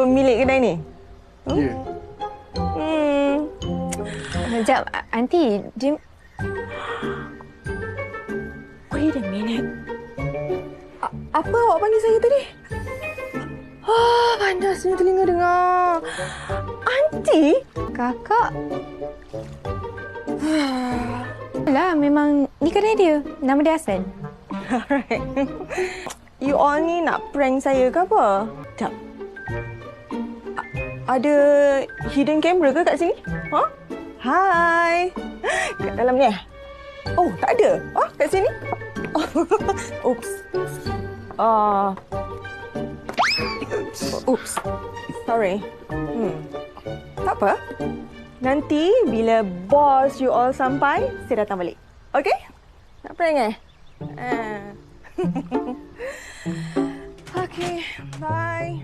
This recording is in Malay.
pemilik kedai ni? Ya. Sekejap, Aunty, dia... Wait a minute. Apa awak panggil saya tadi? Pandasnya telinga dengar. Aunty? Kakak... Lah, memang ni kedai dia. Nama dia Hassan. Alright. You all ni nak prank saya ke apa? Sekejap. Ada hidden camera ke kat sini? Ha? Hai. Kat dalam ni eh? Oh, tak ada. Kat sini? Oops. Oops. Sorry. Tak apa. Nanti bila bos you all sampai, saya datang balik. Okay? Nak prank eh? Okay, bye.